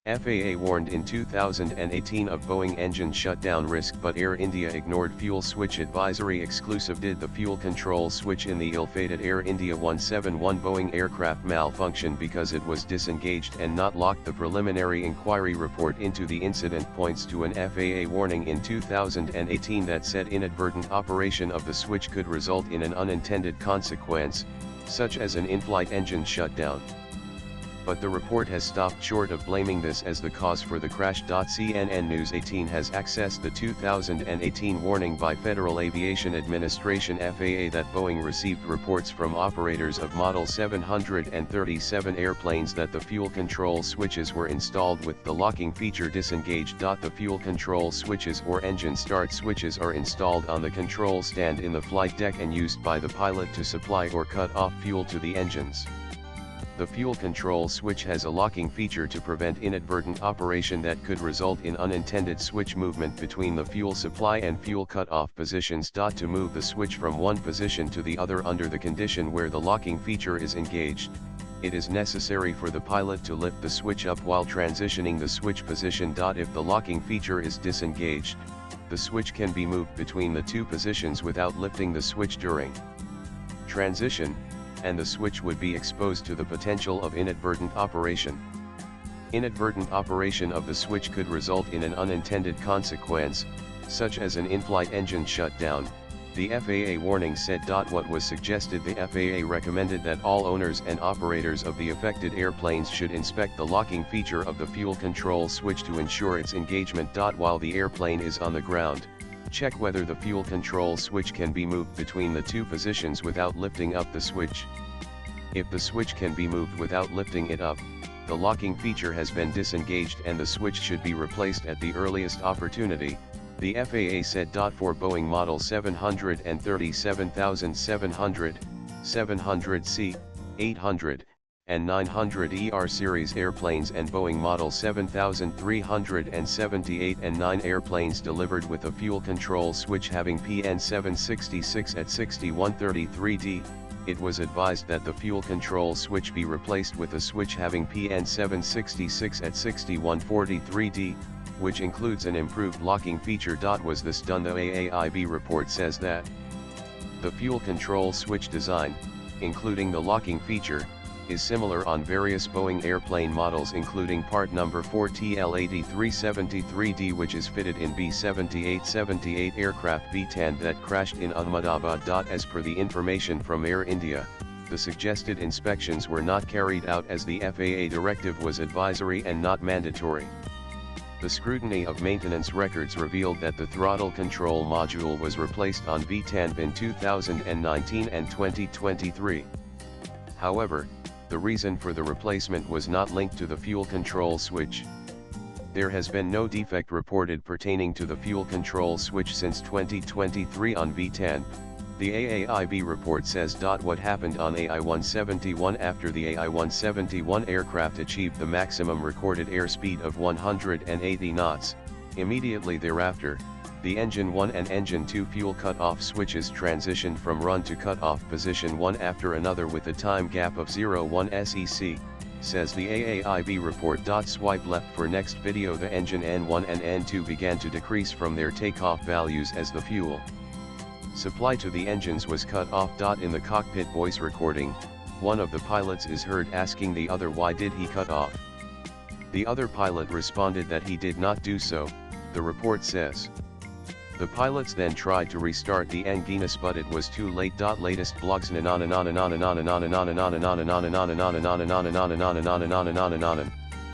FAA warned in 2018 of Boeing engine shutdown risk, but Air India ignored fuel switch advisory. Exclusive: did the fuel control switch in the ill-fated Air India 171 Boeing aircraft malfunction because it was disengaged and not locked? The preliminary inquiry report into the incident points to an FAA warning in 2018 that said inadvertent operation of the switch could result in an unintended consequence, such as an in-flight engine shutdown. But the report has stopped short of blaming this as the cause for the crash. CNN News 18 has accessed the 2018 warning by Federal Aviation Administration FAA that Boeing received reports from operators of Model 737 airplanes that the fuel control switches were installed with the locking feature disengaged. The fuel control switches or engine start switches are installed on the control stand in the flight deck and used by the pilot to supply or cut off fuel to the engines. The fuel control switch has a locking feature to prevent inadvertent operation that could result in unintended switch movement between the fuel supply and fuel cut-off positions. To move the switch from one position to the other under the condition where the locking feature is engaged, it is necessary for the pilot to lift the switch up while transitioning the switch position. If the locking feature is disengaged, the switch can be moved between the two positions without lifting the switch during transition, and the switch would be exposed to the potential of inadvertent operation. Inadvertent operation of the switch could result in an unintended consequence, such as an in-flight engine shutdown, the FAA warning said. What was suggested? The FAA recommended that all owners and operators of the affected airplanes should inspect the locking feature of the fuel control switch to ensure its engagement. While the airplane is on the ground, check whether the fuel control switch can be moved between the two positions without lifting up the switch. If the switch can be moved without lifting it up, the locking feature has been disengaged and the switch should be replaced at the earliest opportunity, the FAA said. For Boeing Model 737-700, 700C, 800, and 900 ER series airplanes and Boeing Model 7378 and 9 airplanes delivered with a fuel control switch having PN 766 at 6133D, it was advised that the fuel control switch be replaced with a switch having PN 766 at 6143D, which includes an improved locking feature. Was this done? The AAIB report says that the fuel control switch design, including the locking feature, is similar on various Boeing airplane models including part number 4TL8373D, which is fitted in B-7878 aircraft V-10 that crashed in Ahmedabad. As per the information from Air India, the suggested inspections were not carried out as the FAA directive was advisory and not mandatory. The scrutiny of maintenance records revealed that the throttle control module was replaced on V-10 in 2019 and 2023. However, the reason for the replacement was not linked to the fuel control switch. There has been no defect reported pertaining to the fuel control switch since 2023 on V-10, the AAIB report says. What happened on AI-171? After the AI-171 aircraft achieved the maximum recorded airspeed of 180 knots, immediately thereafter, the Engine 1 and Engine 2 fuel cut-off switches transitioned from run to cut-off position one after another with a time gap of 0.1 sec, says the AAIB report. Swipe left for next video. The engine N1 and N2 began to decrease from their takeoff values as the fuel supply to the engines was cut off. In the cockpit voice recording, one of the pilots is heard asking the other why did he cut off. The other pilot responded that he did not do so, the report says. The pilots then tried to restart the engines but it was too late. Latest blogs.